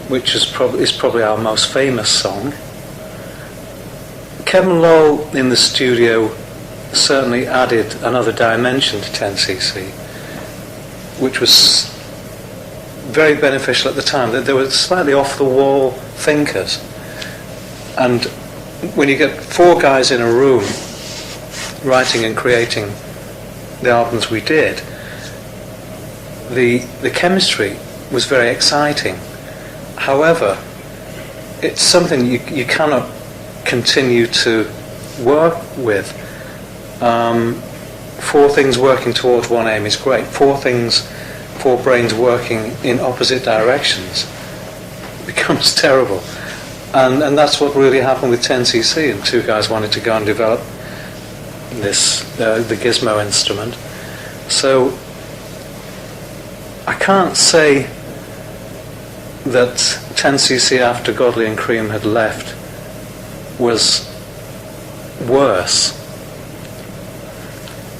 which is probably our most famous song. Kevin Lowell in the studio certainly added another dimension to 10cc, which was very beneficial at the time. That they were slightly off-the-wall thinkers, and when you get four guys in a room writing and creating the albums we did, the chemistry was very exciting. However, it's something you cannot continue to work with. Four things working towards one aim is great. Four brains working in opposite directions becomes terrible. And that's what really happened with 10cc, and two guys wanted to go and develop this, the gizmo instrument. So I can't say that 10cc after Godley and Cream had left was worse,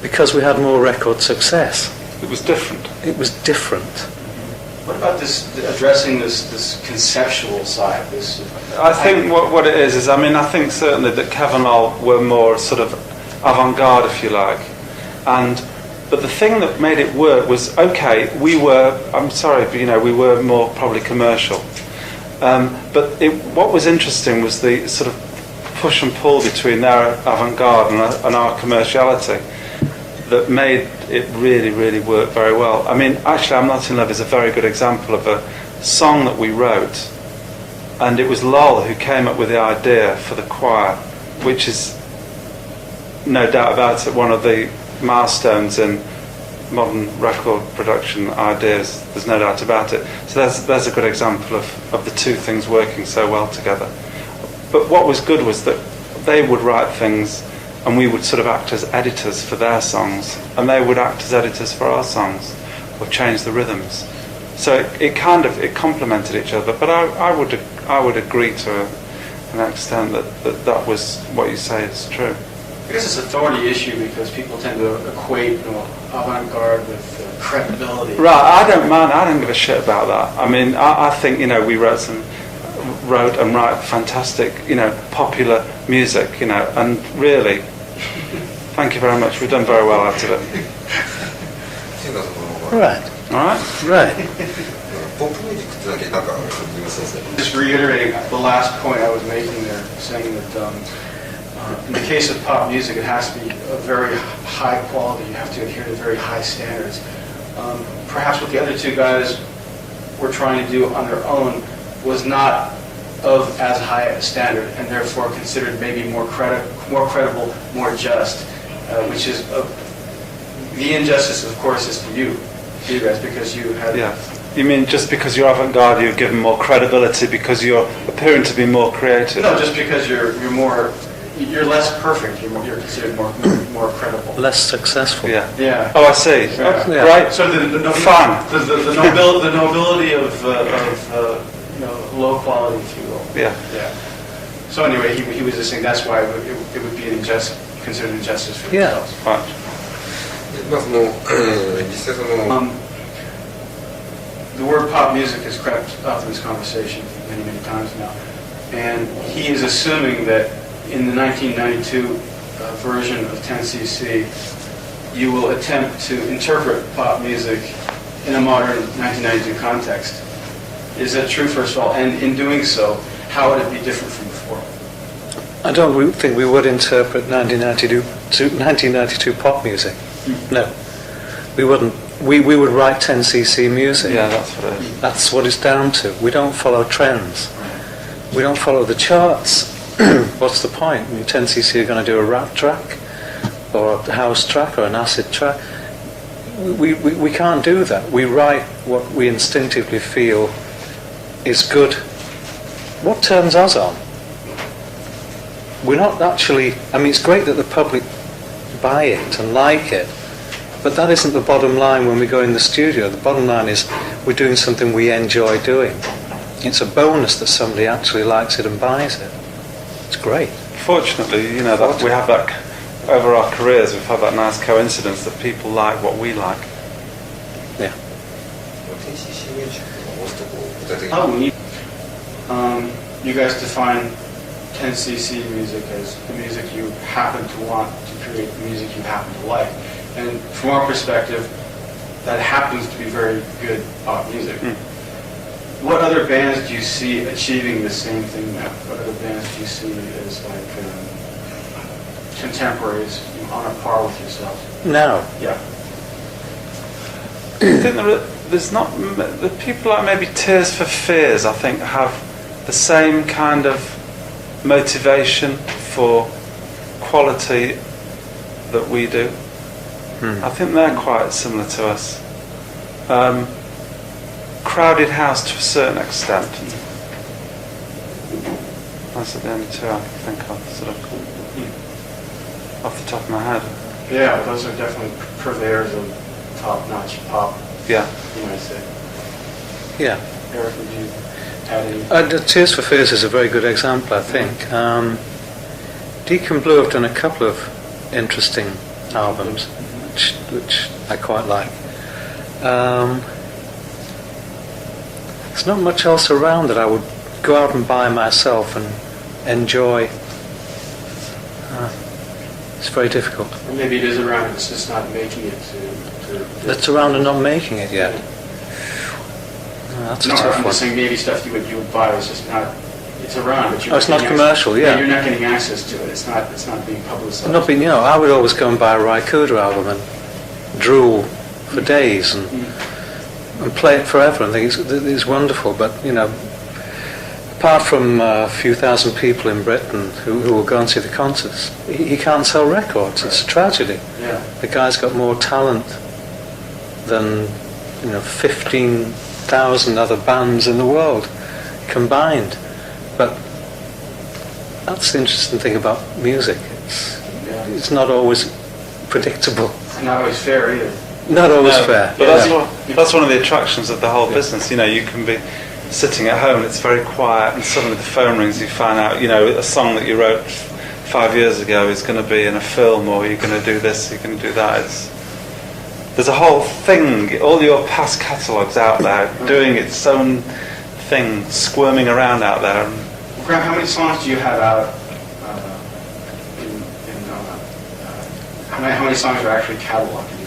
because we had more record success. It was different. It was different. What about addressing this conceptual side? I think what it is I think certainly that Kevin Lowell were more sort of avant-garde, if you like, but the thing that made it work was, okay, we were more probably commercial, but what was interesting was the sort of push and pull between their avant-garde and our commerciality that made it really, really work very well. Actually, I'm Not in Love is a very good example of a song that we wrote, and it was Lowell who came up with the idea for the choir, which is, no doubt about it, one of the milestones in modern record production ideas. There's no doubt about it. So there's a good example of the two things working so well together. But what was good was that they would write things, and we would sort of act as editors for their songs, and they would act as editors for our songs, or change the rhythms. So it complemented each other. But I would agree to an extent that was what you say is true. I guess it's a thorny issue because people tend to equate avant-garde with credibility. Right, I don't mind. I don't give a shit about that. I think we wrote and write fantastic, popular music, and really, thank you very much. We've done very well out of it. Right. All right. Right. Just reiterating the last point I was making there, saying that in the case of pop music, it has to be a very high quality. You have to adhere to very high standards. Perhaps what the other two guys were trying to do on their own was not of as high a standard, and therefore considered maybe more credible, more just, which is the injustice, of course, is to you guys, because you had. Yeah. You mean just because you're avant-garde, you're given more credibility because you're appearing to be more creative? No, just because you're less perfect. You're considered more credible. Less successful. Yeah. Yeah. Oh, I see. Yeah. Yeah. Right. So the nobility of low quality, if you will. Yeah. Yeah. So anyway, he was just saying that's why it would be considered injustice for themselves. Right. The word pop music has crept up in this conversation many, many times now, and he is assuming that in the 1992 version of 10cc, you will attempt to interpret pop music in a modern 1992 context. Is that true, first of all? And in doing so, how would it be different from before? I don't think we would interpret 1992 pop music. No, we wouldn't. We would write 10cc music. Yeah, that's what it is. That's what it's down to. We don't follow trends. We don't follow the charts. What's the point? 10cc are going to do a rap track, or a house track, or an acid track. We can't do that. We write what we instinctively feel is good. What turns us on? We're not actually. It's great that the public buy it and like it, but that isn't the bottom line when we go in the studio. The bottom line is we're doing something we enjoy doing. It's a bonus that somebody actually likes it and buys it. It's great. Fortunately, that we have that over our careers. We've had that nice coincidence that people like what we like. Yeah. I think. You guys define 10cc music as the music you happen to want to create, the music you happen to like. And from our perspective, that happens to be very good pop music. What other bands do you see achieving the same thing now? What other bands do you see as like contemporaries, on a par with yourselves? Now, Yeah. I think there's not the people like maybe Tears for Fears. I think have the same kind of motivation for quality that we do. I think they're quite similar to us. Crowded House to a certain extent. That's the only two I can think of, sort of off the top of my head. Yeah, those are definitely purveyors of top-notch pop, Yeah. you might say. yeah. Eric, would you add any? Tears for Fears is a very good example, I think. Deacon Blue have done a couple of interesting albums, which I quite like. There's not much else around that I would go out and buy myself and enjoy. It's very difficult. Or maybe it is around, it's just not making it to That's around and not making it yet. That's a no, tough I'm one. just saying maybe stuff you would buy is just not, it's around, but you're It's not getting commercial, access, yeah. You're not getting access to it, it's not being publicized. Not being, I would always go and buy a Raikuda album and drool for days and play it forever and think it's wonderful. But apart from a few thousand people in Britain who will go and see the concerts, he can't sell records. It's a tragedy. Yeah. The guy's got more talent than 15,000 other bands in the world combined. But that's the interesting thing about music. It's not always predictable. It's not always fair either. Not always fair. But that's one of the attractions of the whole business. You can be sitting at home, it's very quiet, and suddenly the phone rings, you find out, a song that you wrote 5 years ago is going to be in a film, or you're going to do this, you're going to do that. There's a whole thing, all your past catalogues out there, doing its own thing, squirming around out there. Graham, how many songs do you have out? How many songs are actually cataloged?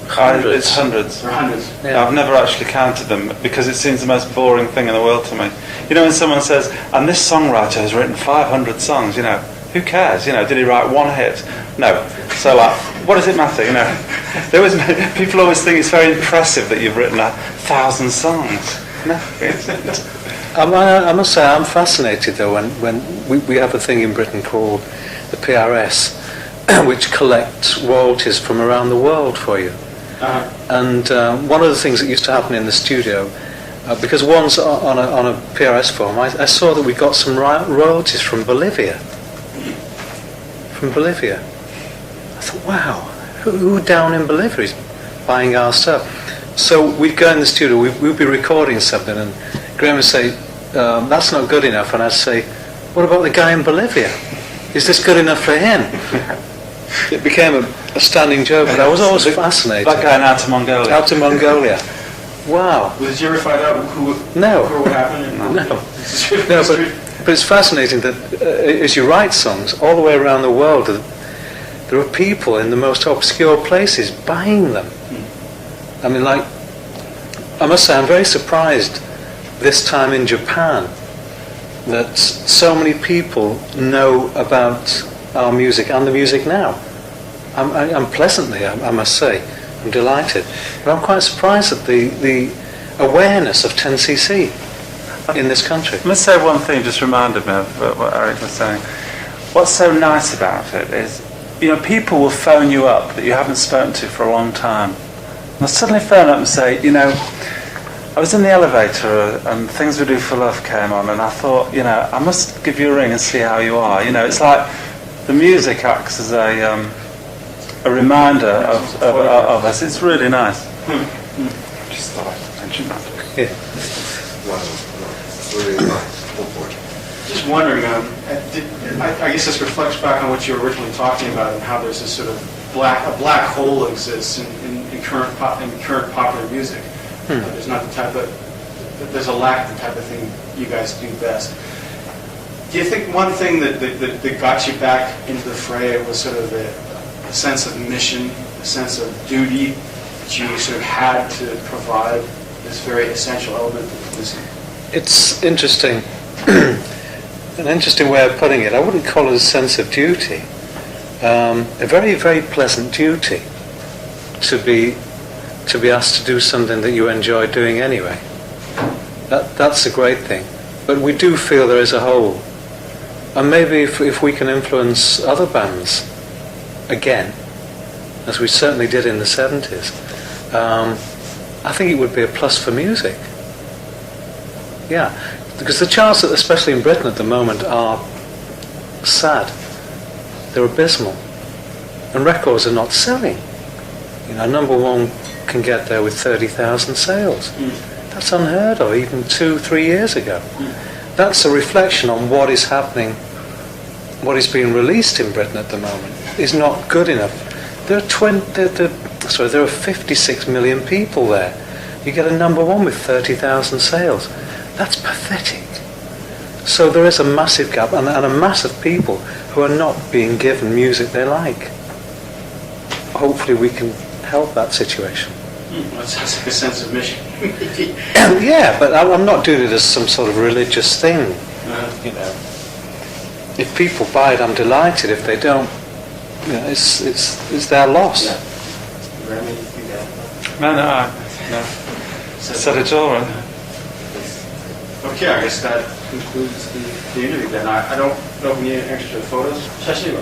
Hundreds. It's hundreds. There are hundreds. Yeah. I've never actually counted them because it seems the most boring thing in the world to me. When someone says, and this songwriter has written 500 songs, who cares? Did he write one hit? No. So, what does it matter? People always think it's very impressive that you've written 1,000 songs. No. I must say I'm fascinated though when we have a thing in Britain called the PRS, which collects royalties from around the world for you. And one of the things that used to happen in the studio, because once on a PRS form, I saw that we got some royalties from Bolivia. From Bolivia. I thought, wow, who down in Bolivia is buying our stuff? So we'd go in the studio, we'd be recording something, and Graham would say, that's not good enough, and I'd say, what about the guy in Bolivia? Is this good enough for him? It became a standing joke, but I was always fascinated. That guy in Outer Mongolia. Outer Mongolia. Wow. Did you ever find out who No. or what happened? No, but it's fascinating that as you write songs all the way around the world, there are people in the most obscure places buying them. I mean, I must say, I'm very surprised this time in Japan that so many people know about our music and the music now. I'm pleasantly, I must say, I'm delighted. But I'm quite surprised at the awareness of 10cc in this country. I must say one thing, just reminded me of what Eric was saying. What's so nice about it is, people will phone you up that you haven't spoken to for a long time. And they'll suddenly phone up and say, I was in the elevator and Things We Do for Love came on, and I thought, I must give you a ring and see how you are. It's like the music acts as a reminder of us. It's really nice. Just thought I'd mention that. Yeah. Wow. Really nice. Go for it. Just wondering, I guess this reflects back on what you were originally talking about and how there's this sort of a black hole exists in current popular music. There's not the type, but there's a lack of the type of thing you guys do best. Do you think one thing that got you back into the fray was sort of a sense of mission, a sense of duty that you sort of had to provide this very essential element of this? It's interesting. An interesting way of putting it. I wouldn't call it a sense of duty. A very, very pleasant duty to be asked to do something that you enjoy doing anyway. That's a great thing. But we do feel there is a hole. And maybe if we can influence other bands again, as we certainly did in the 70s, I think it would be a plus for music. Yeah, because the charts, especially in Britain at the moment, are sad. They're abysmal. And records are not selling. You know, number one can get there with 30,000 sales. That's unheard of even 2-3 years ago. That's a reflection on what is happening, what is being released in Britain at the moment is not good enough. There are 56 million people there. You get a number one with 30,000 sales. That's pathetic. So there is a massive gap and a mass of people who are not being given music they like. Hopefully we can help that situation. That's like a sense of mission. Yeah, but I'm not doing it as some sort of religious thing. You know, if people buy it, I'm delighted. If they don't, you know, it's their loss. Yeah. Remy, you got it? No. Said it all, right? Okay, I guess that concludes the interview then. I don't know if we need an extra photos. Tesshi?